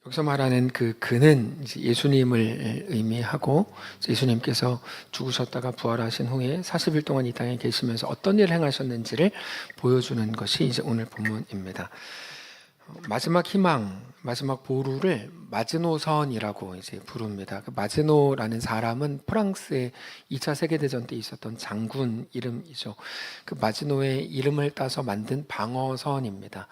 여기서 말하는 그 그는 이제 예수님을 의미하고, 예수님께서 죽으셨다가 부활하신 후에 40일 동안 이 땅에 계시면서 어떤 일을 행하셨는지를 보여주는 것이 이제 오늘 본문입니다. 마지막 희망, 마지막 보루를 마즈노선이라고 이제 부릅니다. 그 마즈노라는 사람은 프랑스의 2차 세계대전 때 있었던 장군 이름이죠. 그 마즈노의 이름을 따서 만든 방어선입니다.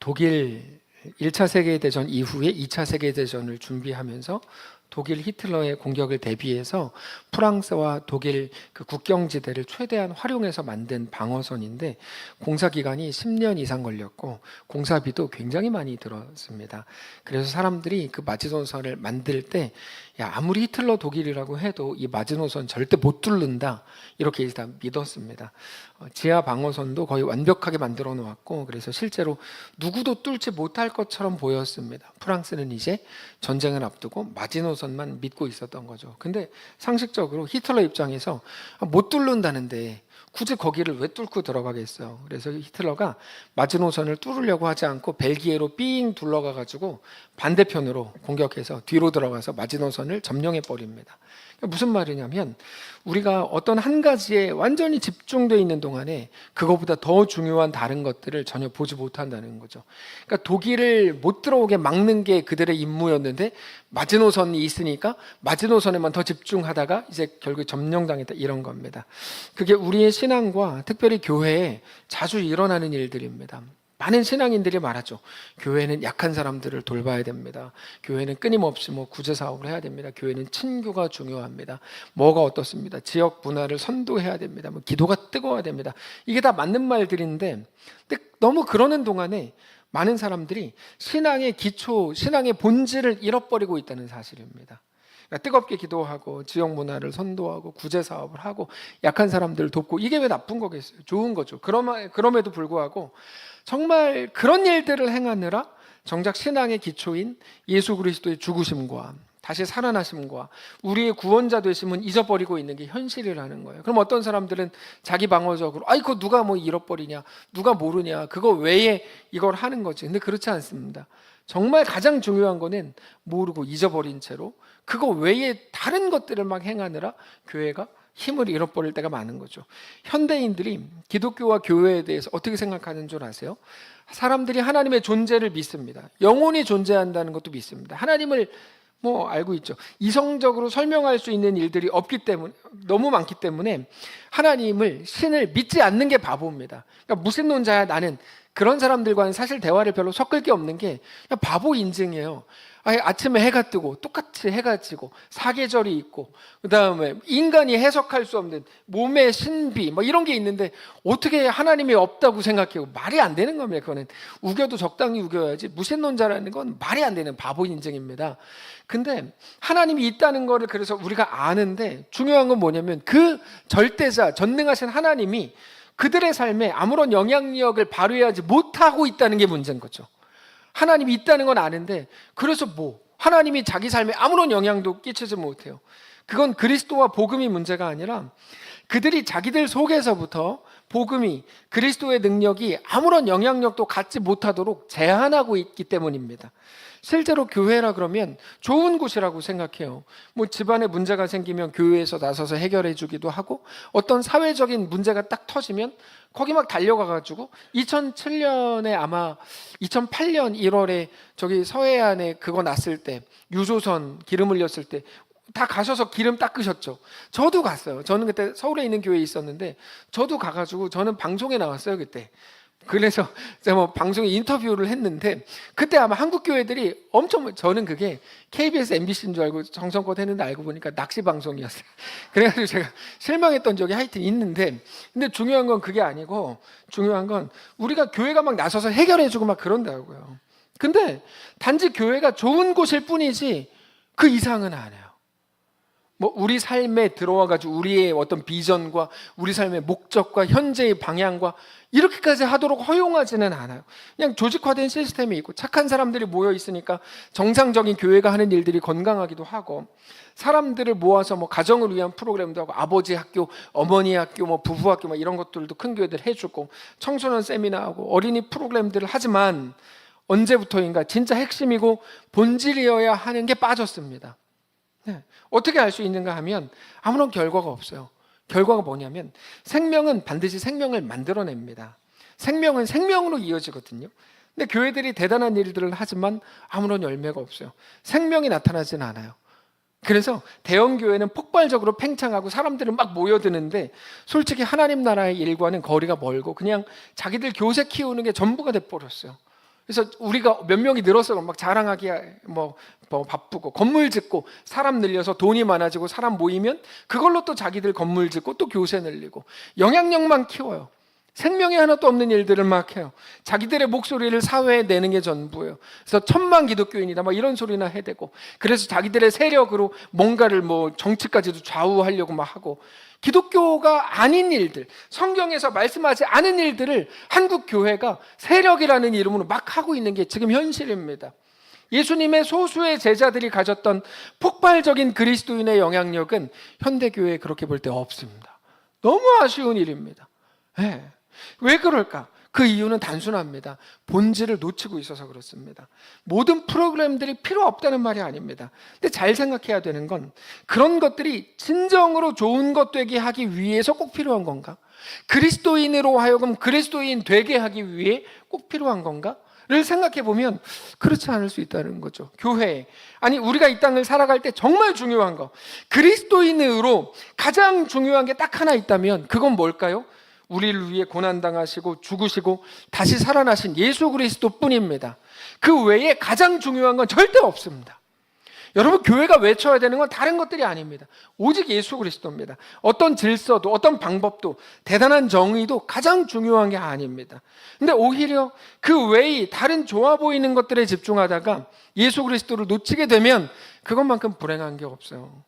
독일 1차 세계대전 이후에 2차 세계대전을 준비하면서 독일 히틀러의 공격을 대비해서 프랑스와 독일 그 국경지대를 최대한 활용해서 만든 방어선인데, 공사 기간이 10년 이상 걸렸고 공사비도 굉장히 많이 들었습니다. 그래서 사람들이 그 마지노선을 만들 때, 야, 아무리 히틀러 독일이라고 해도 이 마지노선 절대 못 뚫는다, 이렇게 일단 믿었습니다. 지하 방어선도 거의 완벽하게 만들어 놓았고, 그래서 실제로 누구도 뚫지 못할 것처럼 보였습니다. 프랑스는 이제 전쟁을 앞두고 마지노선만 믿고 있었던 거죠. 근데 상식적으로 히틀러 입장에서 못 뚫는다는데 굳이 거기를 왜 뚫고 들어가겠어요. 그래서 히틀러가 마지노선을 뚫으려고 하지 않고 벨기에로 삥 둘러가가지고 반대편으로 공격해서 뒤로 들어가서 마지노선을 점령해 버립니다. 무슨 말이냐면, 우리가 어떤 한 가지에 완전히 집중되어 있는 동안에 그거보다 더 중요한 다른 것들을 전혀 보지 못한다는 거죠. 그러니까 독일을 못 들어오게 막는 게 그들의 임무였는데, 마지노선이 있으니까 마지노선에만 더 집중하다가 이제 결국 점령당했다, 이런 겁니다. 그게 우리의 신앙과 특별히 교회에 자주 일어나는 일들입니다. 많은 신앙인들이 말하죠. 교회는 약한 사람들을 돌봐야 됩니다. 교회는 끊임없이 구제 사업을 해야 됩니다. 교회는 친교가 중요합니다. 뭐가 어떻습니다. 지역 문화를 선도해야 됩니다. 기도가 뜨거워야 됩니다. 이게 다 맞는 말들인데, 근데 너무 그러는 동안에 많은 사람들이 신앙의 기초, 신앙의 본질을 잃어버리고 있다는 사실입니다. 그러니까 뜨겁게 기도하고 지역 문화를 선도하고 구제 사업을 하고 약한 사람들을 돕고, 이게 왜 나쁜 거겠어요? 좋은 거죠. 그럼에도 불구하고 정말 그런 일들을 행하느라 정작 신앙의 기초인 예수 그리스도의 죽으심과 다시 살아나심과 우리의 구원자 되심은 잊어버리고 있는 게 현실이라는 거예요. 그럼 어떤 사람들은 자기 방어적으로, 그거 누가 잃어버리냐, 누가 모르냐, 그거 외에 이걸 하는 거지. 근데 그렇지 않습니다. 정말 가장 중요한 거는 모르고 잊어버린 채로 그거 외에 다른 것들을 막 행하느라 교회가 힘을 잃어버릴 때가 많은 거죠. 현대인들이 기독교와 교회에 대해서 어떻게 생각하는 줄 아세요? 사람들이 하나님의 존재를 믿습니다. 영혼이 존재한다는 것도 믿습니다. 하나님을 알고 있죠. 이성적으로 설명할 수 있는 일들이 없기 때문에, 너무 많기 때문에 하나님을, 신을 믿지 않는 게 바보입니다. 그러니까 무신론자야 나는, 그런 사람들과는 사실 대화를 별로 섞을 게 없는 게 그냥 바보 인증이에요. 아침에 해가 뜨고 똑같이 해가 지고 사계절이 있고, 그 다음에 인간이 해석할 수 없는 몸의 신비 이런 게 있는데 어떻게 하나님이 없다고 생각해요? 말이 안 되는 겁니다. 그거는 우겨도 적당히 우겨야지, 무신론자라는 건 말이 안 되는 바보 인증입니다. 근데 하나님이 있다는 거를 그래서 우리가 아는데, 중요한 건 뭐냐면 그 절대자, 전능하신 하나님이 그들의 삶에 아무런 영향력을 발휘하지 못하고 있다는 게 문제인 거죠. 하나님이 있다는 건 아는데, 그래서 하나님이 자기 삶에 아무런 영향도 끼치지 못해요. 그건 그리스도와 복음이 문제가 아니라 그들이 자기들 속에서부터 복음이, 그리스도의 능력이 아무런 영향력도 갖지 못하도록 제한하고 있기 때문입니다. 실제로 교회라 그러면 좋은 곳이라고 생각해요. 집안에 문제가 생기면 교회에서 나서서 해결해 주기도 하고, 어떤 사회적인 문제가 딱 터지면 거기 막 달려가가지고, 2007년에 아마 2008년 1월에 저기 서해안에 그거 났을 때, 유조선 기름 흘렸을 때 다 가셔서 기름 닦으셨죠. 저도 갔어요. 저는 그때 서울에 있는 교회에 있었는데 저도 가가지고, 저는 방송에 나왔어요 그때. 그래서 제가 방송에 인터뷰를 했는데, 그때 아마 한국 교회들이 엄청, 저는 그게 KBS, MBC인 줄 알고 정성껏 했는데 알고 보니까 낚시 방송이었어요. 그래가지고 제가 실망했던 적이 하여튼 있는데, 근데 중요한 건 그게 아니고, 중요한 건 우리가 교회가 막 나서서 해결해주고 막 그런다고요. 근데 단지 교회가 좋은 곳일 뿐이지 그 이상은 안 해요. 우리 삶에 들어와가지고 우리의 어떤 비전과 우리 삶의 목적과 현재의 방향과 이렇게까지 하도록 허용하지는 않아요. 그냥 조직화된 시스템이 있고 착한 사람들이 모여 있으니까 정상적인 교회가 하는 일들이 건강하기도 하고, 사람들을 모아서 가정을 위한 프로그램도 하고, 아버지 학교, 어머니 학교, 부부 학교 이런 것들도 큰 교회들 해주고, 청소년 세미나하고 어린이 프로그램들을 하지만 언제부터인가 진짜 핵심이고 본질이어야 하는 게 빠졌습니다. 네. 어떻게 알 수 있는가 하면 아무런 결과가 없어요. 결과가 뭐냐면 생명은 반드시 생명을 만들어냅니다. 생명은 생명으로 이어지거든요. 근데 교회들이 대단한 일들을 하지만 아무런 열매가 없어요. 생명이 나타나지는 않아요. 그래서 대형 교회는 폭발적으로 팽창하고 사람들은 막 모여드는데 솔직히 하나님 나라의 일과는 거리가 멀고 그냥 자기들 교세 키우는 게 전부가 돼버렸어요. 그래서 우리가 몇 명이 늘어서 막 자랑하기 뭐 바쁘고 건물 짓고 사람 늘려서 돈이 많아지고 사람 모이면 그걸로 또 자기들 건물 짓고 또 교세 늘리고 영향력만 키워요. 생명이 하나도 없는 일들을 막 해요. 자기들의 목소리를 사회에 내는 게 전부예요. 그래서 1000만 기독교인이다 막 이런 소리나 해대고, 그래서 자기들의 세력으로 뭔가를 뭐 정치까지도 좌우하려고 막 하고, 기독교가 아닌 일들, 성경에서 말씀하지 않은 일들을 한국 교회가 세력이라는 이름으로 막 하고 있는 게 지금 현실입니다. 예수님의 소수의 제자들이 가졌던 폭발적인 그리스도인의 영향력은 현대교회에 그렇게 볼 때 없습니다. 너무 아쉬운 일입니다. 네. 왜 그럴까? 그 이유는 단순합니다. 본질을 놓치고 있어서 그렇습니다. 모든 프로그램들이 필요 없다는 말이 아닙니다. 근데 잘 생각해야 되는 건 그런 것들이 진정으로 좋은 것 되게 하기 위해서 꼭 필요한 건가? 그리스도인으로 하여금 그리스도인 되게 하기 위해 꼭 필요한 건가? 를 생각해 보면 그렇지 않을 수 있다는 거죠. 교회, 아니 우리가 이 땅을 살아갈 때 정말 중요한 거, 그리스도인으로 가장 중요한 게 딱 하나 있다면 그건 뭘까요? 우리를 위해 고난당하시고 죽으시고 다시 살아나신 예수 그리스도뿐입니다. 그 외에 가장 중요한 건 절대 없습니다. 여러분, 교회가 외쳐야 되는 건 다른 것들이 아닙니다. 오직 예수 그리스도입니다. 어떤 질서도 어떤 방법도 대단한 정의도 가장 중요한 게 아닙니다. 근데 오히려 그 외의 다른 좋아 보이는 것들에 집중하다가 예수 그리스도를 놓치게 되면 그것만큼 불행한 게 없어요.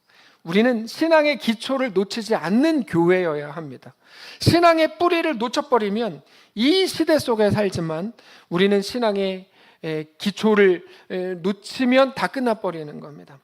우리는 신앙의 기초를 놓치지 않는 교회여야 합니다. 신앙의 뿌리를 놓쳐버리면 이 시대 속에 살지만 우리는 신앙의 기초를 놓치면 다 끝나버리는 겁니다.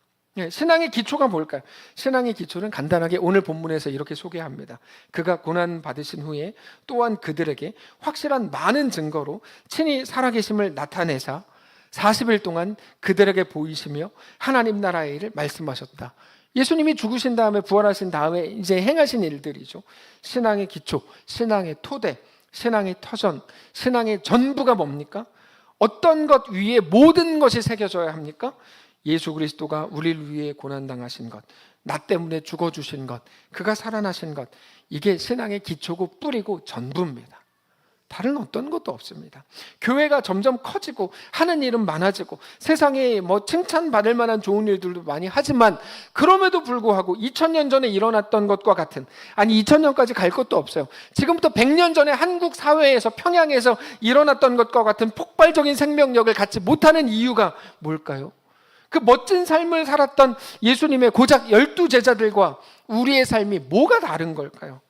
신앙의 기초가 뭘까요? 신앙의 기초는 간단하게 오늘 본문에서 이렇게 소개합니다. 그가 고난 받으신 후에 또한 그들에게 확실한 많은 증거로 친히 살아계심을 나타내사 40일 동안 그들에게 보이시며 하나님 나라의 일을 말씀하셨다. 예수님이 죽으신 다음에 부활하신 다음에 이제 행하신 일들이죠. 신앙의 기초, 신앙의 토대, 신앙의 터전, 신앙의 전부가 뭡니까? 어떤 것 위에 모든 것이 새겨져야 합니까? 예수 그리스도가 우리를 위해 고난당하신 것, 나 때문에 죽어주신 것, 그가 살아나신 것, 이게 신앙의 기초고 뿌리고 전부입니다. 다른 어떤 것도 없습니다. 교회가 점점 커지고 하는 일은 많아지고 세상에 뭐 칭찬받을 만한 좋은 일들도 많이 하지만 그럼에도 불구하고 2000년 전에 일어났던 것과 같은, 아니 2000년까지 갈 것도 없어요. 지금부터 100년 전에 한국 사회에서 평양에서 일어났던 것과 같은 폭발적인 생명력을 갖지 못하는 이유가 뭘까요? 그 멋진 삶을 살았던 예수님의 고작 12제자들과 우리의 삶이 뭐가 다른 걸까요?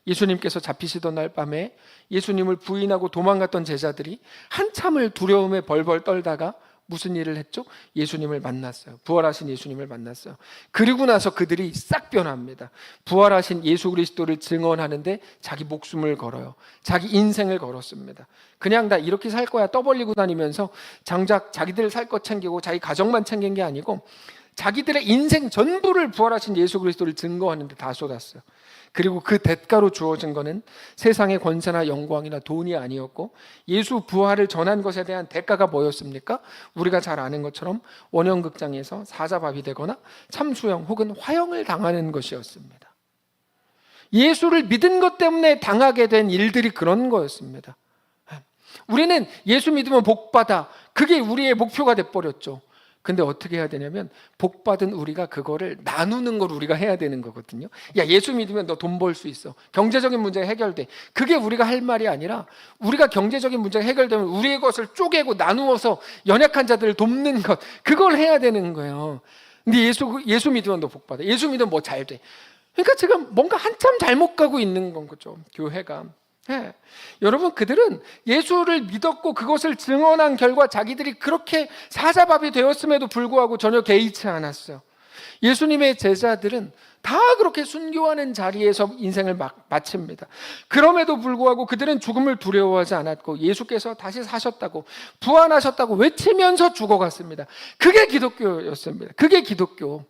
예수님께서 잡히시던 날 밤에 예수님을 부인하고 도망갔던 제자들이 한참을 두려움에 벌벌 떨다가 무슨 일을 했죠? 예수님을 만났어요. 부활하신 예수님을 만났어요. 그리고 나서 그들이 싹 변합니다. 부활하신 예수 그리스도를 증언하는데 자기 목숨을 걸어요. 자기 인생을 걸었습니다. 그냥 다 이렇게 살 거야 떠벌리고 다니면서 장작 자기들 살 것 챙기고 자기 가정만 챙긴 게 아니고 자기들의 인생 전부를 부활하신 예수 그리스도를 증거하는데 다 쏟았어요. 그리고 그 대가로 주어진 것은 세상의 권세나 영광이나 돈이 아니었고, 예수 부활을 전한 것에 대한 대가가 뭐였습니까? 우리가 잘 아는 것처럼 원형극장에서 사자밥이 되거나 참수형 혹은 화형을 당하는 것이었습니다. 예수를 믿은 것 때문에 당하게 된 일들이 그런 거였습니다. 우리는 예수 믿으면 복받아, 그게 우리의 목표가 돼버렸죠. 근데 어떻게 해야 되냐면 복받은 우리가 그거를 나누는 걸 우리가 해야 되는 거거든요. 야, 예수 믿으면 너 돈 벌 수 있어. 경제적인 문제가 해결돼. 그게 우리가 할 말이 아니라 우리가 경제적인 문제가 해결되면 우리의 것을 쪼개고 나누어서 연약한 자들을 돕는 것, 그걸 해야 되는 거예요. 근데 예수 믿으면 너 복받아. 예수 믿으면 뭐 잘 돼. 그러니까 지금 뭔가 한참 잘못 가고 있는 건 거죠, 교회가. 네. 여러분, 그들은 예수를 믿었고 그것을 증언한 결과 자기들이 그렇게 사자밥이 되었음에도 불구하고 전혀 개의치 않았어요. 예수님의 제자들은 다 그렇게 순교하는 자리에서 인생을 마칩니다. 그럼에도 불구하고 그들은 죽음을 두려워하지 않았고 예수께서 다시 사셨다고 부활하셨다고 외치면서 죽어갔습니다. 그게 기독교였습니다. 그게 기독교.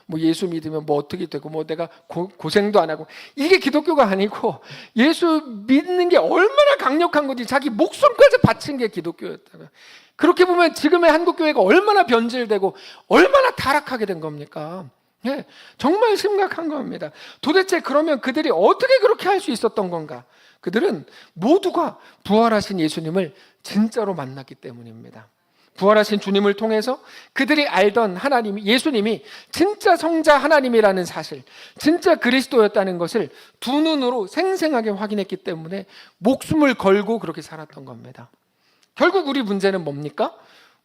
뭐 예수 믿으면 뭐 어떻게 되고 뭐 내가 고생도 안 하고, 이게 기독교가 아니고 예수 믿는 게 얼마나 강력한 건지 자기 목숨까지 바친 게 기독교였다고요. 그렇게 보면 지금의 한국교회가 얼마나 변질되고 얼마나 타락하게 된 겁니까? 정말 심각한 겁니다. 도대체 그러면 그들이 어떻게 그렇게 할 수 있었던 건가? 그들은 모두가 부활하신 예수님을 진짜로 만났기 때문입니다. 부활하신 주님을 통해서 그들이 알던 하나님이, 예수님이 진짜 성자 하나님이라는 사실, 진짜 그리스도였다는 것을 두 눈으로 생생하게 확인했기 때문에 목숨을 걸고 그렇게 살았던 겁니다. 결국 우리 문제는 뭡니까?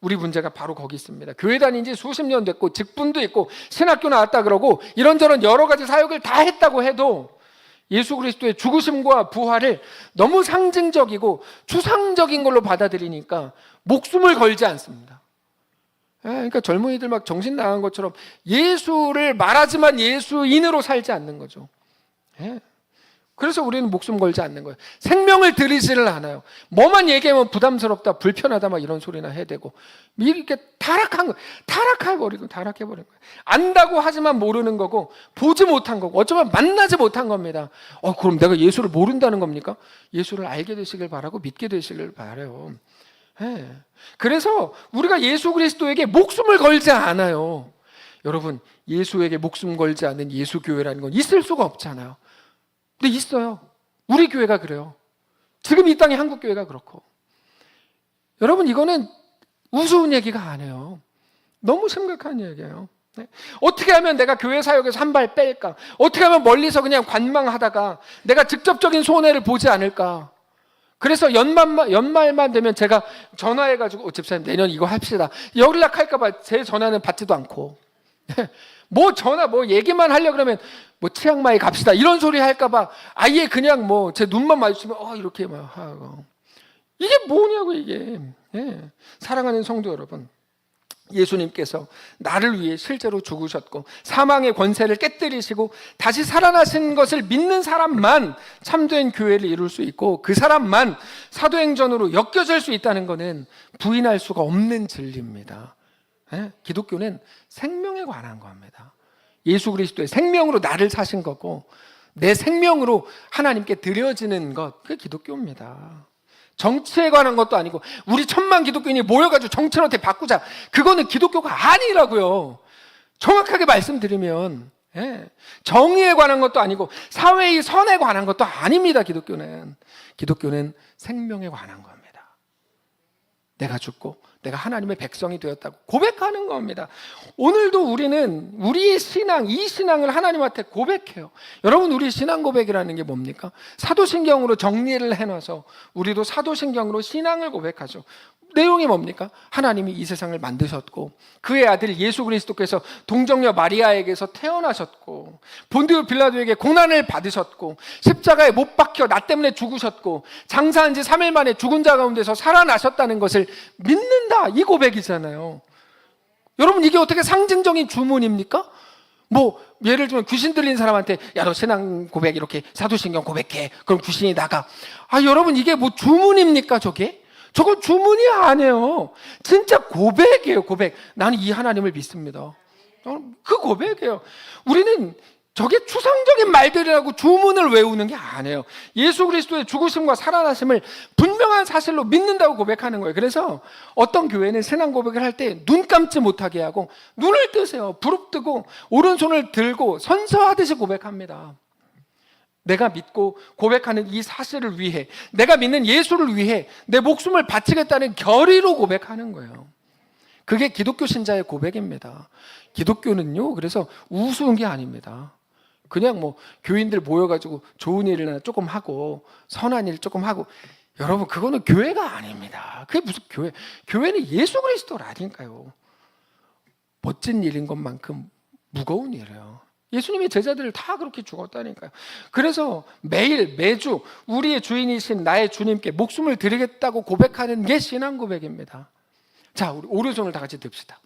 우리 문제가 바로 거기 있습니다. 교회 다닌 지 수십 년 됐고 직분도 있고 신학교 나왔다 그러고 이런저런 여러 가지 사역을 다 했다고 해도 예수 그리스도의 죽으심과 부활을 너무 상징적이고 추상적인 걸로 받아들이니까 목숨을 걸지 않습니다. 그러니까 젊은이들 막 정신 나간 것처럼 예수를 말하지만 예수인으로 살지 않는 거죠. 그래서 우리는 목숨 걸지 않는 거예요. 생명을 들이지를 않아요. 뭐만 얘기하면 부담스럽다, 불편하다 막 이런 소리나 해야 되고, 이렇게 타락해버린 거예요. 안다고 하지만 모르는 거고 보지 못한 거고 어쩌면 만나지 못한 겁니다. 그럼 내가 예수를 모른다는 겁니까? 예수를 알게 되시길 바라고 믿게 되시길 바라요. 그래서 우리가 예수 그리스도에게 목숨을 걸지 않아요. 여러분, 예수에게 목숨 걸지 않는 예수교회라는 건 있을 수가 없잖아요. 근데 있어요. 우리 교회가 그래요. 지금 이 땅의 한국교회가 그렇고. 여러분, 이거는 우스운 얘기가 아니에요. 너무 심각한 얘기예요. 어떻게 하면 내가 교회 사역에서 한 발 뺄까? 어떻게 하면 멀리서 그냥 관망하다가 내가 직접적인 손해를 보지 않을까? 그래서 연말만 되면 제가 전화해가지고 집사님 내년 이거 합시다, 연락할까봐 제 전화는 받지도 않고 뭐 전화 뭐 얘기만 하려고 그러면 뭐 치앙마이 갑시다 이런 소리 할까봐 아예 그냥 뭐 제 눈만 마주치면 이렇게 막 하고. 이게 뭐냐고 이게. 사랑하는 성도 여러분, 예수님께서 나를 위해 실제로 죽으셨고 사망의 권세를 깨뜨리시고 다시 살아나신 것을 믿는 사람만 참된 교회를 이룰 수 있고 그 사람만 사도행전으로 엮여질 수 있다는 것은 부인할 수가 없는 진리입니다. 기독교는 생명에 관한 겁니다. 예수 그리스도의 생명으로 나를 사신 거고 내 생명으로 하나님께 드려지는 것, 그게 기독교입니다. 정치에 관한 것도 아니고 우리 1000만 기독교인이 모여가지고 정치를 어떻게 바꾸자, 그거는 기독교가 아니라고요. 정확하게 말씀드리면 정의에 관한 것도 아니고 사회의 선에 관한 것도 아닙니다. 기독교는 생명에 관한 겁니다. 내가 죽고 내가 하나님의 백성이 되었다고 고백하는 겁니다. 오늘도 우리는 우리의 신앙, 이 신앙을 하나님한테 고백해요. 여러분, 우리 신앙 고백이라는 게 뭡니까? 사도신경으로 정리를 해놔서 우리도 사도신경으로 신앙을 고백하죠. 내용이 뭡니까? 하나님이 이 세상을 만드셨고 그의 아들 예수 그리스도께서 동정녀 마리아에게서 태어나셨고 본디오 빌라도에게 고난을 받으셨고 십자가에 못 박혀 나 때문에 죽으셨고 장사한 지 3일 만에 죽은 자 가운데서 살아나셨다는 것을 믿는다, 이 고백이잖아요. 여러분, 이게 어떻게 상징적인 주문입니까? 뭐 예를 들면 귀신 들린 사람한테 야, 너 신앙 고백 이렇게 사도신경 고백해, 그럼 귀신이 나가. 여러분, 이게 뭐 주문입니까? 저건 주문이 아니에요. 진짜 고백이에요. 고백. 나는 이 하나님을 믿습니다. 그 고백이에요. 우리는 저게 추상적인 말들이라고 주문을 외우는 게 아니에요. 예수 그리스도의 죽으심과 살아나심을 분명한 사실로 믿는다고 고백하는 거예요. 그래서 어떤 교회는 신앙 고백을 할 때 눈 감지 못하게 하고 눈을 뜨세요. 부릅뜨고 오른손을 들고 선서하듯이 고백합니다. 내가 믿고 고백하는 이 사실을 위해, 내가 믿는 예수를 위해 내 목숨을 바치겠다는 결의로 고백하는 거예요. 그게 기독교 신자의 고백입니다. 기독교는요, 그래서 우스운 게 아닙니다. 그냥 뭐 교인들 모여가지고 좋은 일이나 조금 하고 선한 일 조금 하고, 여러분, 그거는 교회가 아닙니다. 그게 무슨 교회는 예수 그리스도라니까요. 멋진 일인 것만큼 무거운 일이에요. 예수님의 제자들을 다 그렇게 죽었다니까요. 그래서 매주 우리의 주인이신 나의 주님께 목숨을 드리겠다고 고백하는 게 신앙 고백입니다. 자, 우리 오른손을 다 같이 듭시다.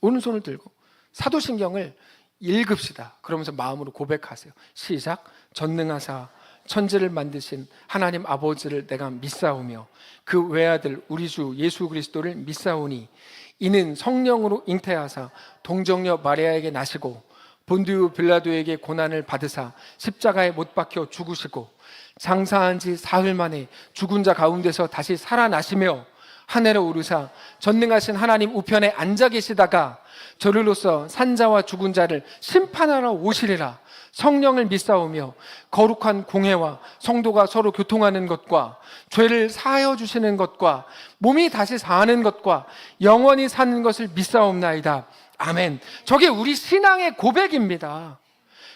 오른손을 들고 사도신경을 읽읍시다. 그러면서 마음으로 고백하세요. 시작. 전능하사 천지를 만드신 하나님 아버지를 내가 믿사오며 그 외아들 우리 주 예수 그리스도를 믿사오니 이는 성령으로 잉태하사 동정녀 마리아에게 나시고 본디오 빌라도에게 고난을 받으사 십자가에 못 박혀 죽으시고 장사한 지 사흘 만에 죽은 자 가운데서 다시 살아나시며 하늘에 오르사 전능하신 하나님 우편에 앉아 계시다가 저리로서 산자와 죽은 자를 심판하러 오시리라. 성령을 믿사오며 거룩한 공회와 성도가 서로 교통하는 것과 죄를 사하여 주시는 것과 몸이 다시 사는 것과 영원히 사는 것을 믿사옵나이다. 아멘. 저게 우리 신앙의 고백입니다.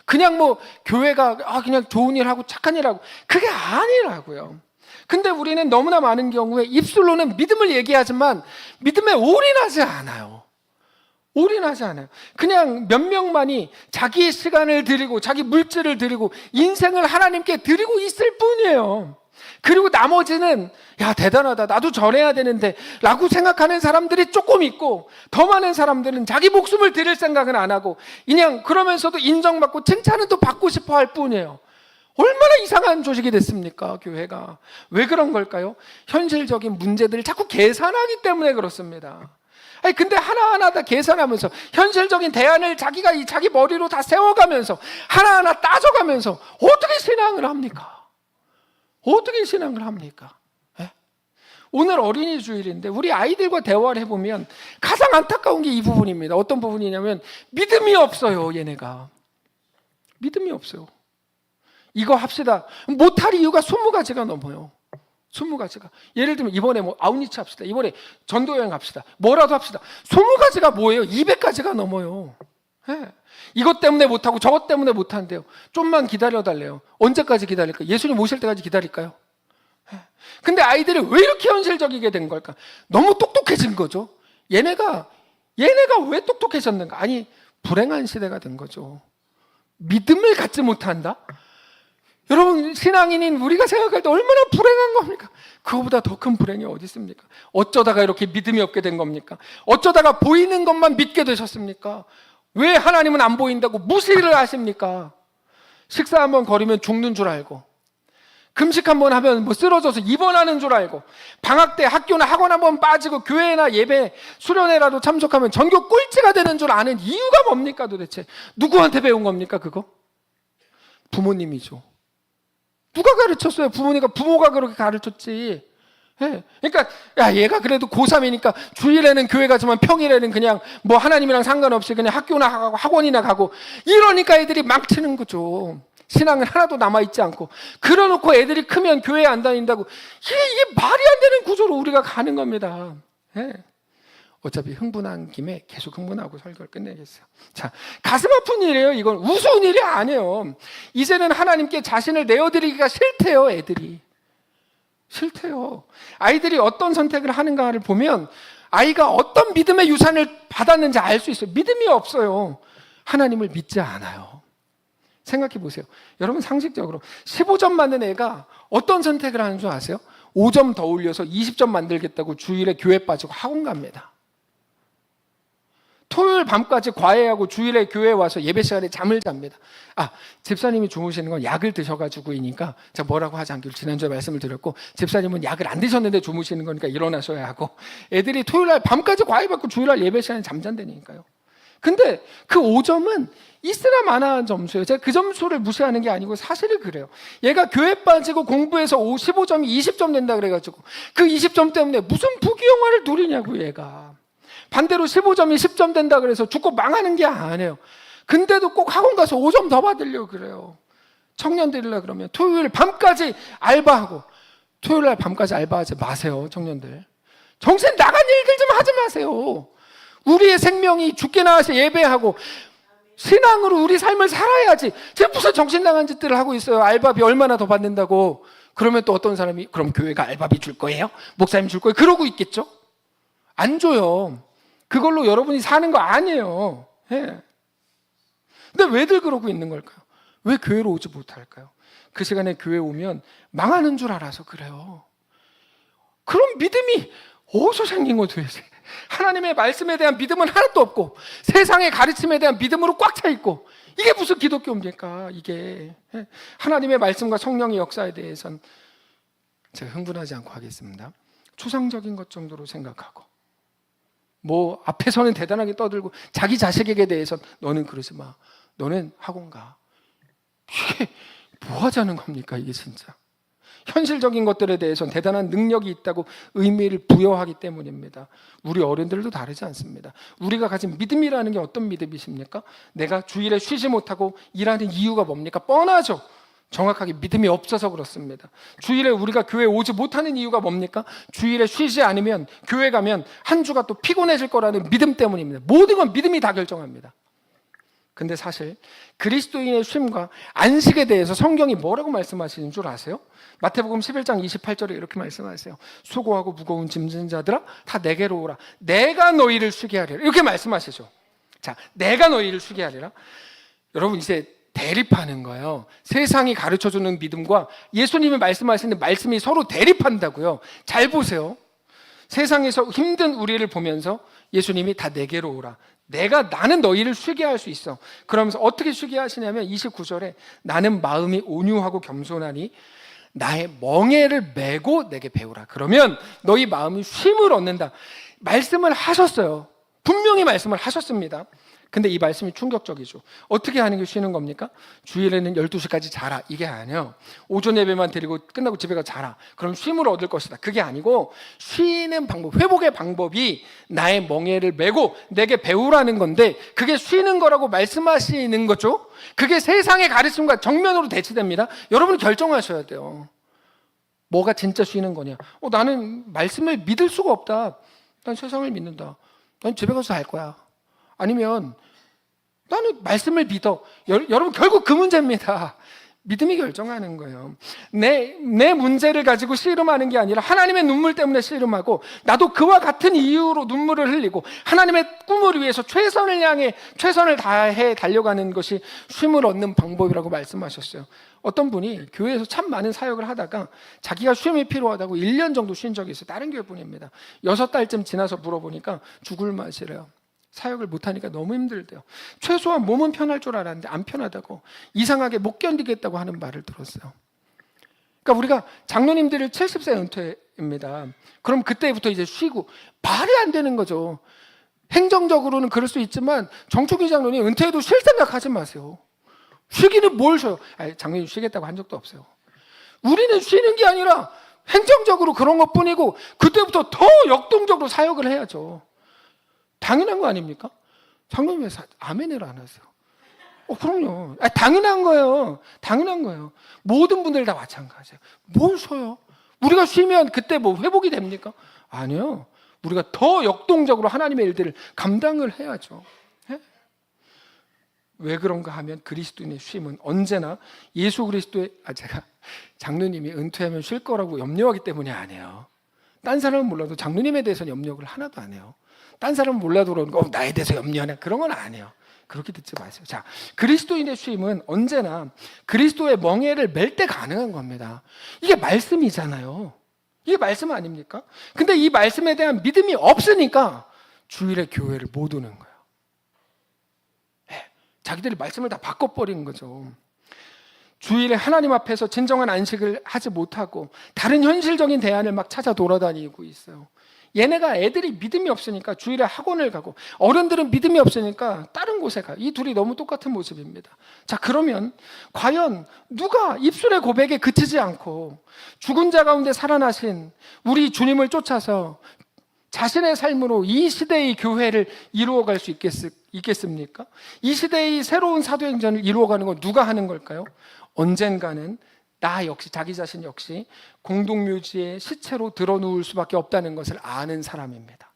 그냥 뭐 교회가 그냥 좋은 일 하고 착한 일 하고, 그게 아니라고요. 근데 우리는 너무나 많은 경우에 입술로는 믿음을 얘기하지만 믿음에 올인하지 않아요. 올인하지 않아요. 그냥 몇 명만이 자기의 시간을 드리고 자기 물질을 드리고 인생을 하나님께 드리고 있을 뿐이에요. 그리고 나머지는 야 대단하다, 나도 전해야 되는데 라고 생각하는 사람들이 조금 있고, 더 많은 사람들은 자기 목숨을 드릴 생각은 안 하고 그냥 그러면서도 인정받고 칭찬은 또 받고 싶어 할 뿐이에요. 얼마나 이상한 조직이 됐습니까, 교회가. 왜 그런 걸까요? 현실적인 문제들을 자꾸 계산하기 때문에 그렇습니다. 아니 근데 하나하나 다 계산하면서 현실적인 대안을 자기가 자기 머리로 다 세워가면서 하나하나 따져가면서 어떻게 신앙을 합니까? 어떻게 신앙을 합니까? 예? 오늘 어린이 주일인데 우리 아이들과 대화를 해보면 가장 안타까운 게 이 부분입니다. 어떤 부분이냐면 믿음이 없어요. 얘네가 믿음이 없어요. 이거 합시다. 못할 이유가 20가지가 넘어요. 20가지가. 예를 들면 이번에 뭐 아웃리치 합시다. 이번에 전도여행 합시다. 뭐라도 합시다. 20가지가 뭐예요? 200가지가 넘어요. 네. 이것 때문에 못하고 저것 때문에 못한대요. 좀만 기다려달래요. 언제까지 기다릴까요? 예수님 오실 때까지 기다릴까요? 네. 근데 아이들이 왜 이렇게 현실적이게 된 걸까? 너무 똑똑해진 거죠. 얘네가 왜 똑똑해졌는가? 아니, 불행한 시대가 된 거죠. 믿음을 갖지 못한다? 여러분, 신앙인인 우리가 생각할 때 얼마나 불행한 겁니까? 그거보다 더 큰 불행이 어디 있습니까? 어쩌다가 이렇게 믿음이 없게 된 겁니까? 어쩌다가 보이는 것만 믿게 되셨습니까? 왜 하나님은 안 보인다고 무시를 하십니까? 식사 한번 거리면 죽는 줄 알고, 금식 한번 하면 뭐 쓰러져서 입원하는 줄 알고, 방학 때 학교나 학원 한번 빠지고 교회나 예배 수련회라도 참석하면 전교 꼴찌가 되는 줄 아는 이유가 뭡니까 도대체? 누구한테 배운 겁니까 그거? 부모님이죠. 누가 가르쳤어요? 부모가 그렇게 가르쳤지. 예. 그러니까 야 얘가 그래도 고3이니까 주일에는 교회 가지만 평일에는 그냥 뭐 하나님이랑 상관없이 그냥 학교나 가고 학원이나 가고, 이러니까 애들이 망치는 거죠. 신앙은 하나도 남아있지 않고. 그러놓고 애들이 크면 교회 안 다닌다고. 이게 말이 안 되는 구조로 우리가 가는 겁니다. 예. 어차피 흥분한 김에 계속 흥분하고 설교를 끝내겠어요. 자, 가슴 아픈 일이에요. 이건 우스운 일이 아니에요. 이제는 하나님께 자신을 내어드리기가 싫대요. 애들이 싫대요. 아이들이 어떤 선택을 하는가를 보면 아이가 어떤 믿음의 유산을 받았는지 알 수 있어요. 믿음이 없어요. 하나님을 믿지 않아요. 생각해 보세요. 여러분, 상식적으로 15점 맞는 애가 어떤 선택을 하는 줄 아세요? 5점 더 올려서 20점 만들겠다고 주일에 교회 빠지고 학원 갑니다. 토요일 밤까지 과외하고 주일에 교회에 와서 예배 시간에 잠을 잡니다. 집사님이 주무시는 건 약을 드셔가지고이니까 제가 뭐라고 하지 않기로 지난주에 말씀을 드렸고, 집사님은 약을 안 드셨는데 주무시는 거니까 일어나셔야 하고, 애들이 토요일날 밤까지 과외받고 주일날 예배 시간에 잠잔다니까요. 근데 그 5점은 있으나 마나한 점수예요. 제가 그 점수를 무시하는 게 아니고 사실은 그래요. 얘가 교회 빠지고 공부해서 15점이 20점 된다 그래가지고 그 20점 때문에 무슨 부귀영화를 누리냐고. 얘가 반대로 15점이 10점 된다 그래서 죽고 망하는 게 아니에요. 근데도 꼭 학원 가서 5점 더 받으려고 그래요. 청년들이라 그러면 토요일 밤까지 알바하고, 토요일 날 밤까지 알바하지 마세요. 청년들, 정신 나간 일들 좀 하지 마세요. 우리의 생명이 죽게 나와서 예배하고 신앙으로 우리 삶을 살아야지. 제가 무슨 정신 나간 짓들을 하고 있어요. 알바비 얼마나 더 받는다고. 그러면 또 어떤 사람이 그럼 교회가 알바비 줄 거예요? 목사님 줄 거예요? 그러고 있겠죠? 안 줘요. 그걸로 여러분이 사는 거 아니에요. 예. 근데 왜들 그러고 있는 걸까요? 왜 교회로 오지 못할까요? 그 시간에 교회 오면 망하는 줄 알아서 그래요. 그럼 믿음이 어디서 생긴 거죠? 하나님의 말씀에 대한 믿음은 하나도 없고 세상의 가르침에 대한 믿음으로 꽉 차 있고, 이게 무슨 기독교입니까? 이게 하나님의 말씀과 성령의 역사에 대해서는 제가 흥분하지 않고 하겠습니다. 추상적인 것 정도로 생각하고, 뭐 앞에서는 대단하게 떠들고 자기 자식에게 대해서 너는 그러지 마, 너는 학원 가. 이게 뭐 하자는 겁니까? 이게 진짜 현실적인 것들에 대해서는 대단한 능력이 있다고 의미를 부여하기 때문입니다. 우리 어른들도 다르지 않습니다. 우리가 가진 믿음이라는 게 어떤 믿음이십니까? 내가 주일에 쉬지 못하고 일하는 이유가 뭡니까? 뻔하죠. 정확하게 믿음이 없어서 그렇습니다. 주일에 우리가 교회에 오지 못하는 이유가 뭡니까? 주일에 쉬지 않으면, 교회 가면 한 주가 또 피곤해질 거라는 믿음 때문입니다. 모든 건 믿음이 다 결정합니다. 근데 사실 그리스도인의 쉼과 안식에 대해서 성경이 뭐라고 말씀하시는 줄 아세요? 마태복음 11장 28절에 이렇게 말씀하세요. 수고하고 무거운 짐진 자들아 다 내게로 오라, 내가 너희를 쉬게 하리라. 이렇게 말씀하시죠. 자, 내가 너희를 쉬게 하리라. 여러분, 이제 대립하는 거예요. 세상이 가르쳐주는 믿음과 예수님이 말씀하시는 말씀이 서로 대립한다고요. 잘 보세요. 세상에서 힘든 우리를 보면서 예수님이 다 내게로 오라, 나는 너희를 쉬게 할 수 있어. 그러면서 어떻게 쉬게 하시냐면 29절에 나는 마음이 온유하고 겸손하니 나의 멍에를 메고 내게 배우라. 그러면 너희 마음이 쉼을 얻는다. 말씀을 하셨어요. 분명히 말씀을 하셨습니다. 근데 이 말씀이 충격적이죠. 어떻게 하는 게 쉬는 겁니까? 주일에는 12시까지 자라, 이게 아니에요. 오전 예배만 드리고 끝나고 집에 가서 자라, 그럼 쉼을 얻을 것이다. 그게 아니고, 쉬는 방법, 회복의 방법이 나의 멍에를 메고 내게 배우라는 건데, 그게 쉬는 거라고 말씀하시는 거죠. 그게 세상의 가르침과 정면으로 대치됩니다. 여러분 결정하셔야 돼요. 뭐가 진짜 쉬는 거냐? 나는 말씀을 믿을 수가 없다. 난 세상을 믿는다. 난 집에 가서 잘 거야. 아니면 나는 말씀을 믿어. 여러분, 결국 그 문제입니다. 믿음이 결정하는 거예요. 내 문제를 가지고 씨름하는 게 아니라 하나님의 눈물 때문에 씨름하고, 나도 그와 같은 이유로 눈물을 흘리고 하나님의 꿈을 위해서 최선을 다해 달려가는 것이 쉼을 얻는 방법이라고 말씀하셨어요. 어떤 분이 교회에서 참 많은 사역을 하다가 자기가 쉼이 필요하다고 1년 정도 쉰 적이 있어요. 다른 교회뿐입니다. 6달쯤 지나서 물어보니까 죽을 맛이래요. 사역을 못하니까 너무 힘들대요. 최소한 몸은 편할 줄 알았는데 안 편하다고, 이상하게 못 견디겠다고 하는 말을 들었어요. 그러니까 우리가 장로님들을 70세 은퇴입니다. 그럼 그때부터 이제 쉬고, 말이 안 되는 거죠. 행정적으로는 그럴 수 있지만 정초기 장로님 은퇴해도 쉴 생각하지 마세요. 쉬기는 뭘 쉬어요? 장로님 쉬겠다고 한 적도 없어요. 우리는 쉬는 게 아니라 행정적으로 그런 것뿐이고, 그때부터 더 역동적으로 사역을 해야죠. 당연한 거 아닙니까? 장로님 왜 아멘을 안 하세요? 그럼요. 당연한 거예요. 당연한 거예요. 모든 분들 다 마찬가지예요. 뭘 쉬어요? 우리가 쉬면 그때 뭐 회복이 됩니까? 아니요. 우리가 더 역동적으로 하나님의 일들을 감당을 해야죠. 왜 그런가 하면 그리스도인의 쉼은 언제나 예수 그리스도의, 제가 장로님이 은퇴하면 쉴 거라고 염려하기 때문이 아니에요. 딴 사람은 몰라도 장로님에 대해서는 염려를 하나도 안 해요. 딴 사람은 몰라도 그러는 나에 대해서 염려하냐, 그런 건 아니에요. 그렇게 듣지 마세요. 자, 그리스도인의 쉼은 언제나 그리스도의 멍에를 맬 때 가능한 겁니다. 이게 말씀이잖아요. 이게 말씀 아닙니까? 근데 이 말씀에 대한 믿음이 없으니까 주일에 교회를 못 오는 거예요. 자기들이 말씀을 다 바꿔버리는 거죠. 주일에 하나님 앞에서 진정한 안식을 하지 못하고 다른 현실적인 대안을 막 찾아 돌아다니고 있어요. 얘네가, 애들이 믿음이 없으니까 주일에 학원을 가고, 어른들은 믿음이 없으니까 다른 곳에 가요. 이 둘이 너무 똑같은 모습입니다. 자, 그러면 과연 누가 입술의 고백에 그치지 않고 죽은 자 가운데 살아나신 우리 주님을 쫓아서 자신의 삶으로 이 시대의 교회를 이루어갈 수 있겠습니까? 이 시대의 새로운 사도행전을 이루어가는 건 누가 하는 걸까요? 언젠가는 나 역시, 자기 자신 역시 공동묘지의 시체로 드러누울 수밖에 없다는 것을 아는 사람입니다.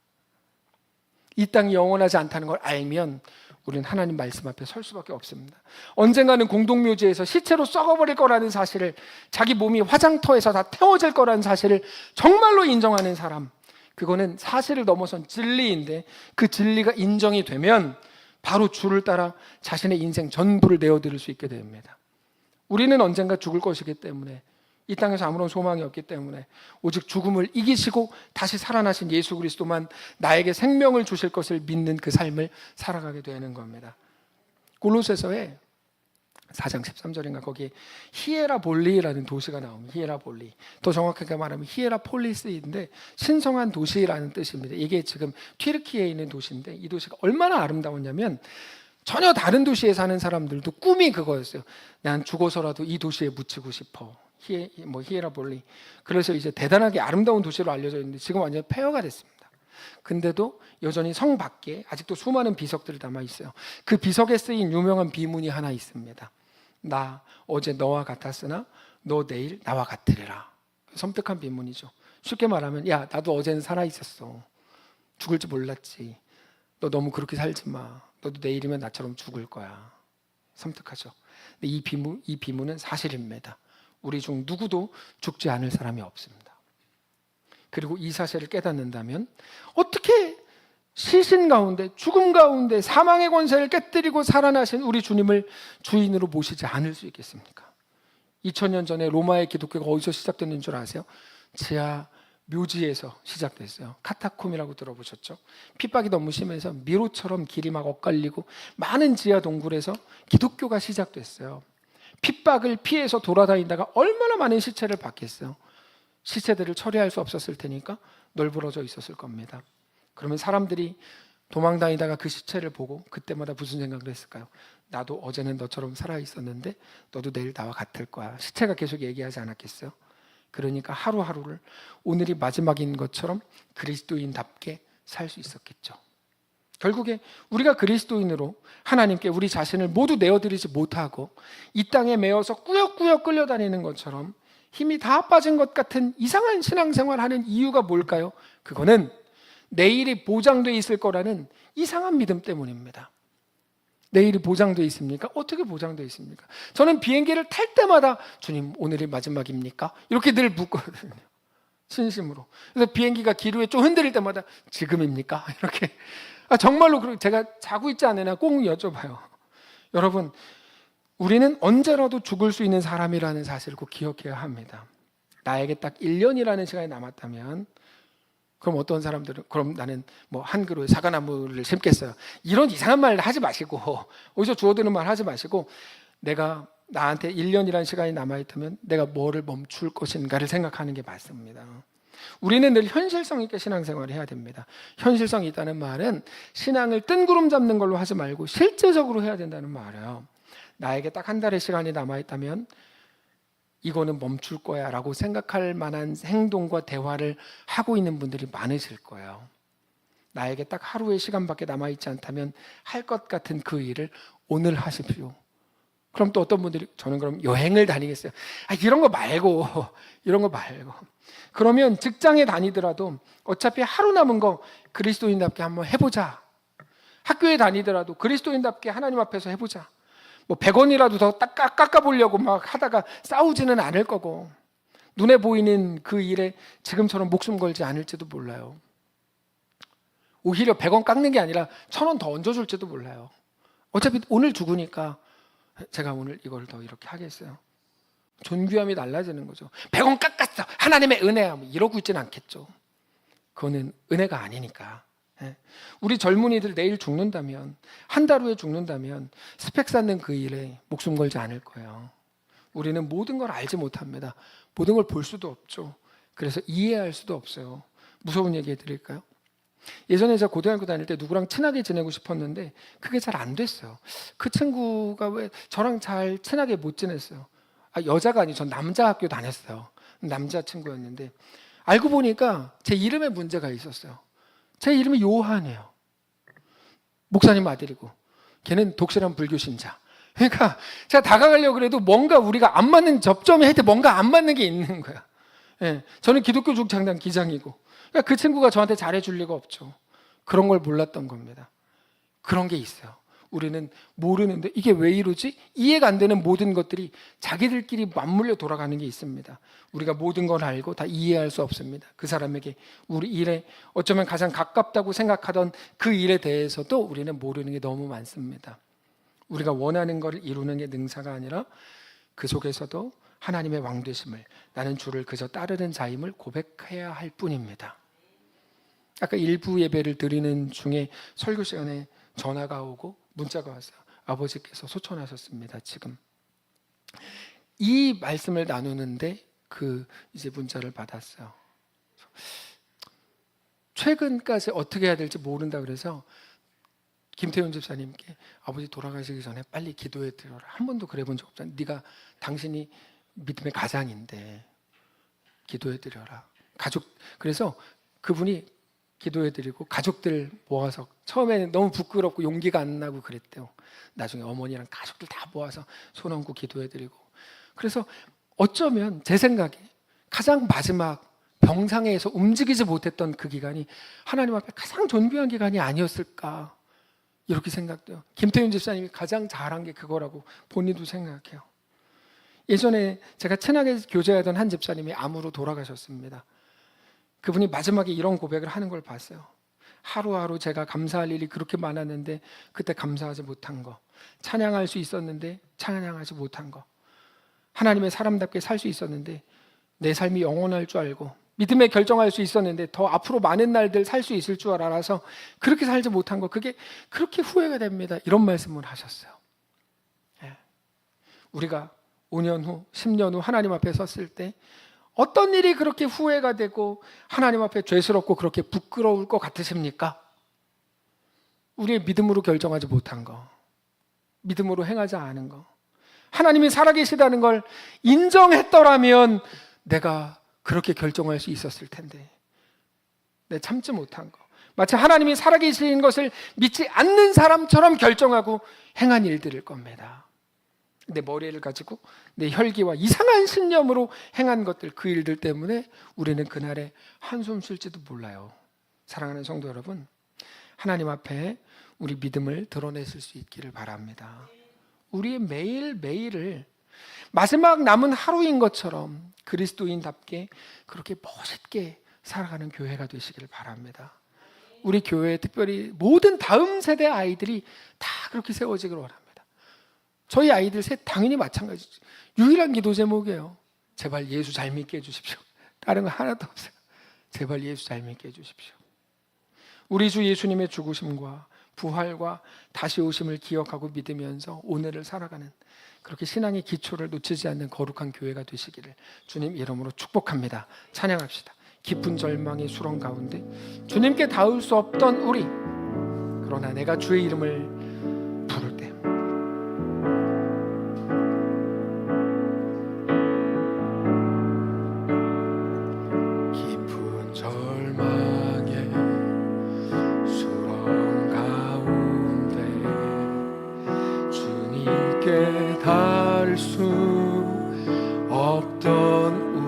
이 땅이 영원하지 않다는 걸 알면 우리는 하나님 말씀 앞에 설 수밖에 없습니다. 언젠가는 공동묘지에서 시체로 썩어버릴 거라는 사실을, 자기 몸이 화장터에서 다 태워질 거라는 사실을 정말로 인정하는 사람, 그거는 사실을 넘어선 진리인데, 그 진리가 인정이 되면 바로 주를 따라 자신의 인생 전부를 내어드릴 수 있게 됩니다. 우리는 언젠가 죽을 것이기 때문에 이 땅에서 아무런 소망이 없기 때문에 오직 죽음을 이기시고 다시 살아나신 예수 그리스도만 나에게 생명을 주실 것을 믿는 그 삶을 살아가게 되는 겁니다. 골로새서에 4장 13절인가 거기에 히에라볼리라는 도시가 나옵니다. 히에라볼리. 더 정확하게 말하면 히에라폴리스인데 신성한 도시라는 뜻입니다. 이게 지금 튀르키예에 있는 도시인데 이 도시가 얼마나 아름다웠냐면 전혀 다른 도시에 사는 사람들도 꿈이 그거였어요. 난 죽어서라도 이 도시에 묻히고 싶어. 히에라볼리. 그래서 이제 대단하게 아름다운 도시로 알려져 있는데 지금 완전히 폐허가 됐습니다. 근데도 여전히 성 밖에 아직도 수많은 비석들이 남아 있어요. 그 비석에 쓰인 유명한 비문이 하나 있습니다. 나 어제 너와 같았으나 너 내일 나와 같으리라. 섬뜩한 비문이죠. 쉽게 말하면 야 나도 어제는 살아 있었어. 죽을 줄 몰랐지. 너 너무 그렇게 살지 마. 너도 내일이면 나처럼 죽을 거야. 섬뜩하죠. 근데 이 비문은 사실입니다. 우리 중 누구도 죽지 않을 사람이 없습니다. 그리고 이 사실을 깨닫는다면 어떻게 시신 가운데 죽음 가운데 사망의 권세를 깨뜨리고 살아나신 우리 주님을 주인으로 모시지 않을 수 있겠습니까? 2000년 전에 로마의 기독교가 어디서 시작됐는 줄 아세요? 지하 묘지에서 시작됐어요. 카타콤이라고 들어보셨죠? 핍박이 너무 심해서 미로처럼 길이 막 엇갈리고 많은 지하 동굴에서 기독교가 시작됐어요. 핍박을 피해서 돌아다니다가 얼마나 많은 시체를 봤겠어요. 시체들을 처리할 수 없었을 테니까 널브러져 있었을 겁니다. 그러면 사람들이 도망다니다가 그 시체를 보고 그때마다 무슨 생각을 했을까요? 나도 어제는 너처럼 살아있었는데 너도 내일 나와 같을 거야. 시체가 계속 얘기하지 않았겠어요? 그러니까 하루하루를 오늘이 마지막인 것처럼 그리스도인답게 살 수 있었겠죠. 결국에 우리가 그리스도인으로 하나님께 우리 자신을 모두 내어드리지 못하고 이 땅에 매어서 꾸역꾸역 끌려다니는 것처럼 힘이 다 빠진 것 같은 이상한 신앙생활 하는 이유가 뭘까요? 그거는 내일이 보장되어 있을 거라는 이상한 믿음 때문입니다. 내일이 보장되어 있습니까? 어떻게 보장되어 있습니까? 저는 비행기를 탈 때마다 주님 오늘이 마지막입니까? 이렇게 늘 묻거든요. 진심으로. 그래서 비행기가 기류에 좀 흔들릴 때마다 지금입니까? 이렇게 정말로 제가 자고 있지 않으나 꼭 여쭤봐요. 여러분 우리는 언제라도 죽을 수 있는 사람이라는 사실을 꼭 기억해야 합니다. 나에게 딱 1년이라는 시간이 남았다면 그럼 어떤 사람들은 그럼 나는 한 그루의 사과나무를 심겠어요. 이런 이상한 말 하지 마시고 어디서 주워드는 말 하지 마시고 내가 나한테 1년이라는 시간이 남아있다면 내가 뭐를 멈출 것인가를 생각하는 게 맞습니다. 우리는 늘 현실성 있게 신앙생활을 해야 됩니다. 현실성이 있다는 말은 신앙을 뜬구름 잡는 걸로 하지 말고 실제적으로 해야 된다는 말이에요. 나에게 딱 한 달의 시간이 남아있다면 이거는 멈출 거야 라고 생각할 만한 행동과 대화를 하고 있는 분들이 많으실 거예요. 나에게 딱 하루의 시간밖에 남아있지 않다면 할 것 같은 그 일을 오늘 하십시오. 그럼 또 어떤 분들이 저는 그럼 여행을 다니겠어요. 이런 거 말고 그러면 직장에 다니더라도 어차피 하루 남은 거 그리스도인답게 한번 해보자. 학교에 다니더라도 그리스도인답게 하나님 앞에서 해보자. 100원이라도 더 깎아보려고 막 하다가 싸우지는 않을 거고 눈에 보이는 그 일에 지금처럼 목숨 걸지 않을지도 몰라요. 오히려 100원 깎는 게 아니라 1000원 더 얹어줄지도 몰라요. 어차피 오늘 죽으니까 제가 오늘 이걸 더 이렇게 하겠어요. 존귀함이 달라지는 거죠. 100원 깎았어. 하나님의 은혜야. 이러고 있지는 않겠죠. 그거는 은혜가 아니니까. 우리 젊은이들 내일 죽는다면 한 달 후에 죽는다면 스펙 쌓는 그 일에 목숨 걸지 않을 거예요. 우리는 모든 걸 알지 못합니다. 모든 걸 볼 수도 없죠. 그래서 이해할 수도 없어요. 무서운 얘기 해드릴까요? 예전에 제가 고등학교 다닐 때 누구랑 친하게 지내고 싶었는데 그게 잘 안 됐어요. 그 친구가 왜 저랑 잘 친하게 못 지냈어요. 여자가 아니고 전 남자 학교 다녔어요. 남자 친구였는데 알고 보니까 제 이름에 문제가 있었어요. 제 이름이 요한이에요. 목사님 아들이고 걔는 독실한 불교 신자. 그러니까 제가 다가가려고 그래도 뭔가 우리가 안 맞는 접점에 하여튼 뭔가 안 맞는 게 있는 거야. 저는 기독교 중창단 기장이고 그러니까 그 친구가 저한테 잘해줄 리가 없죠. 그런 걸 몰랐던 겁니다. 그런 게 있어요. 우리는 모르는데 이게 왜 이러지? 이해가 안 되는 모든 것들이 자기들끼리 맞물려 돌아가는 게 있습니다. 우리가 모든 걸 알고 다 이해할 수 없습니다. 그 사람에게 우리 일에 어쩌면 가장 가깝다고 생각하던 그 일에 대해서도 우리는 모르는 게 너무 많습니다. 우리가 원하는 걸 이루는 게 능사가 아니라 그 속에서도 하나님의 왕되심을, 나는 주를 그저 따르는 자임을 고백해야 할 뿐입니다. 아까 일부 예배를 드리는 중에 설교 시간에 전화가 오고 문자가 왔어요. 아버지께서 소천하셨습니다. 지금 이 말씀을 나누는데 이제 문자를 받았어요. 최근까지 어떻게 해야 될지 모른다 그래서 김태훈 집사님께 아버지 돌아가시기 전에 빨리 기도해 드려라. 한 번도 그래 본 적 없잖아. 당신이 믿음의 가장인데 기도해 드려라. 그래서 그분이 기도해 드리고 가족들 모아서, 처음에는 너무 부끄럽고 용기가 안 나고 그랬대요. 나중에 어머니랑 가족들 다 모아서 손 얹고 기도해 드리고, 그래서 어쩌면 제 생각에 가장 마지막 병상에서 움직이지 못했던 그 기간이 하나님 앞에 가장 존귀한 기간이 아니었을까, 이렇게 생각돼요. 김태윤 집사님이 가장 잘한 게 그거라고 본인도 생각해요. 예전에 제가 친하게 교제하던 한 집사님이 암으로 돌아가셨습니다. 그분이 마지막에 이런 고백을 하는 걸 봤어요. 하루하루 제가 감사할 일이 그렇게 많았는데 그때 감사하지 못한 거, 찬양할 수 있었는데 찬양하지 못한 거, 하나님의 사람답게 살 수 있었는데 내 삶이 영원할 줄 알고 믿음에 결정할 수 있었는데 더 앞으로 많은 날들 살 수 있을 줄 알아서 그렇게 살지 못한 거, 그게 그렇게 후회가 됩니다. 이런 말씀을 하셨어요. 우리가 5년 후, 10년 후 하나님 앞에 섰을 때 어떤 일이 그렇게 후회가 되고 하나님 앞에 죄스럽고 그렇게 부끄러울 것 같으십니까? 우리의 믿음으로 결정하지 못한 거, 믿음으로 행하지 않은 거, 하나님이 살아계시다는 걸 인정했더라면 내가 그렇게 결정할 수 있었을 텐데 내 참지 못한 거, 마치 하나님이 살아계신 것을 믿지 않는 사람처럼 결정하고 행한 일들일 겁니다. 내 머리를 가지고 내 혈기와 이상한 신념으로 행한 것들, 그 일들 때문에 우리는 그날에 한숨 쉴지도 몰라요. 사랑하는 성도 여러분, 하나님 앞에 우리 믿음을 드러냈을 수 있기를 바랍니다. 우리의 매일매일을 마지막 남은 하루인 것처럼 그리스도인답게 그렇게 멋있게 살아가는 교회가 되시기를 바랍니다. 우리 교회에 특별히 모든 다음 세대 아이들이 다 그렇게 세워지기를 원합니다. 저희 아이들 셋 당연히 마찬가지죠. 유일한 기도 제목이에요. 제발 예수 잘 믿게 해주십시오. 다른 거 하나도 없어요. 제발 예수 잘 믿게 해주십시오. 우리 주 예수님의 죽으심과 부활과 다시 오심을 기억하고 믿으면서 오늘을 살아가는, 그렇게 신앙의 기초를 놓치지 않는 거룩한 교회가 되시기를 주님 이름으로 축복합니다. 찬양합시다. 깊은 절망의 수렁 가운데 주님께 닿을 수 없던 우리, 그러나 내가 주의 이름을 부를 때 깊은 절망의 수렁 가운데 주님께 닿을 수 없던 우리,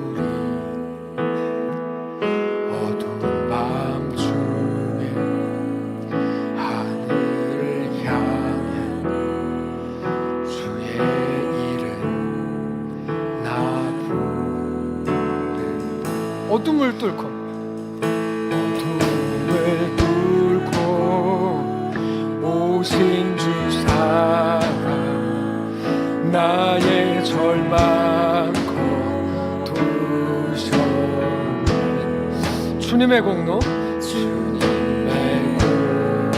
어두운 밤중에 하늘을 향해 주의 이름 나 부르네. 어둠을 뚫고 오신 주 사랑, 나의 절망 거두셨네. 주님의 공로, 주님의 공로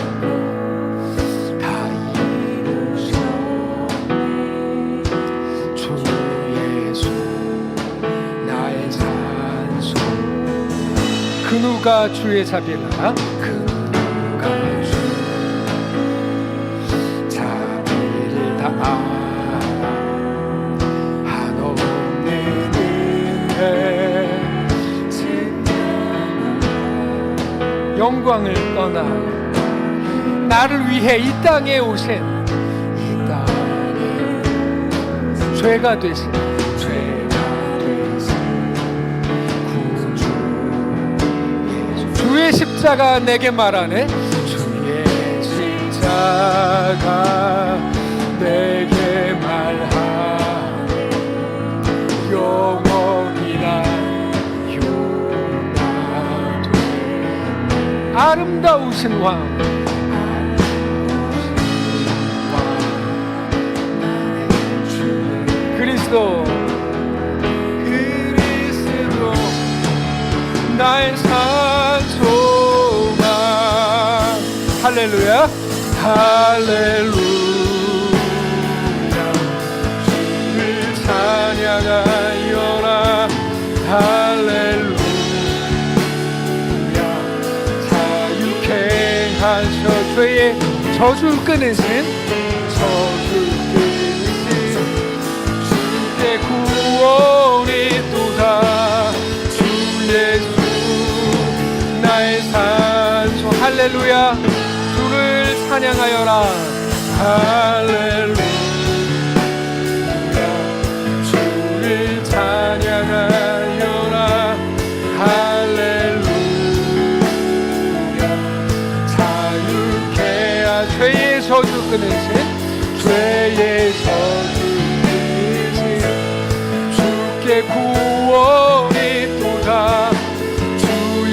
다 이루셨네. 주 예수 나의 산소, 그 누가 주의 자비라, 그 누가 자비를 다 한없는 은혜 영광을 떠나 나를 위해 이 땅에 오신, 이 땅에 죄가 되신 구주 예수, 주의 십자가 내게 말하네. 주의 십자가 내게 말하네. 영원히 난 용납되네. 아름다우신 왕, 그리스도 할렐루야 할렐루야 주를 찬양하여라 할렐루야 자유케 하셔 죄의 저주 끊으신 주의 구원이 또다 주 예수 나의 산소 할렐루야 주를 찬양하여라 할렐루야 주를 찬양하여라 할렐루야 자유케 하 죄의 저주 끊으신 죄의 저주 끊으신 주께 구원이 또다 주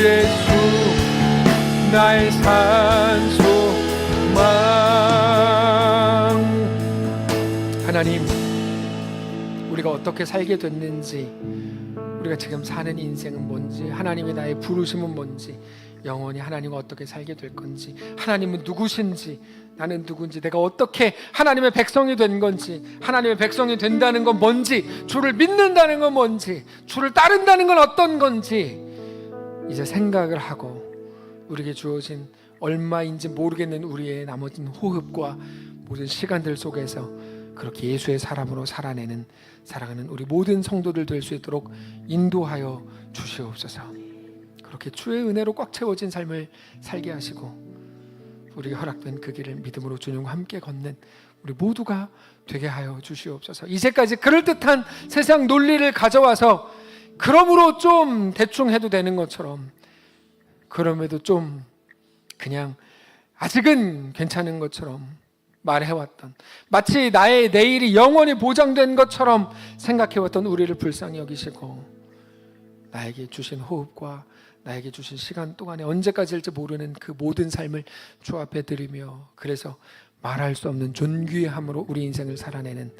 예수 나의 산소망 하나님 우리가 어떻게 살게 됐는지 우리가 지금 사는 인생은 뭔지 하나님이 나의 부르심은 뭔지 영원히 하나님과 어떻게 살게 될 건지 하나님은 누구신지 나는 누군지 내가 어떻게 하나님의 백성이 된 건지 하나님의 백성이 된다는 건 뭔지 주를 믿는다는 건 뭔지 주를 따른다는 건 어떤 건지 이제 생각을 하고 우리에게 주어진 얼마인지 모르겠는 우리의 나머진 호흡과 모든 시간들 속에서 그렇게 예수의 사람으로 살아내는 사랑하는 우리 모든 성도들 될 수 있도록 인도하여 주시옵소서. 그렇게 주의 은혜로 꽉 채워진 삶을 살게 하시고 우리가 허락된 그 길을 믿음으로 주님과 함께 걷는 우리 모두가 되게 하여 주시옵소서. 이제까지 그럴듯한 세상 논리를 가져와서 그러므로 좀 대충 해도 되는 것처럼 그럼에도 좀 그냥 아직은 괜찮은 것처럼 말해왔던 마치 나의 내일이 영원히 보장된 것처럼 생각해왔던 우리를 불쌍히 여기시고 나에게 주신 호흡과 나에게 주신 시간 동안에 언제까지일지 모르는 그 모든 삶을 주 앞에 드리며 그래서 말할 수 없는 존귀함으로 우리 인생을 살아내는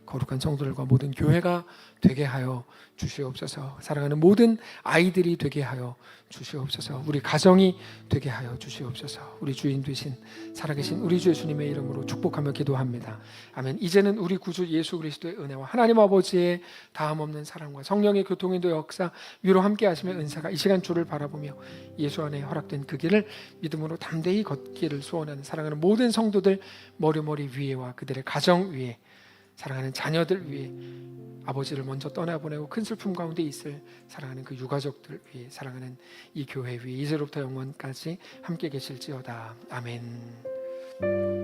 거룩한 성도들과 모든 교회가 되게 하여 주시옵소서. 사랑하는 모든 아이들이 되게 하여 주시옵소서. 우리 가정이 되게 하여 주시옵소서. 우리 주인 되신 살아계신 우리 주 예수님의 이름으로 축복하며 기도합니다. 아멘. 이제는 우리 구주 예수 그리스도의 은혜와 하나님 아버지의 다함없는 사랑과 성령의 교통인도 역사 위로 함께 하시며 은사가 이 시간 주를 바라보며 예수 안에 허락된 그 길을 믿음으로 담대히 걷기를 소원하는 사랑하는 모든 성도들 머리머리 위에와 그들의 가정 위에 사랑하는 자녀들 위해 아버지를 먼저 떠나보내고 큰 슬픔 가운데 있을 사랑하는 그 유가족들 위해 사랑하는 이 교회 위에 이제로부터 영원까지 함께 계실지어다. 아멘.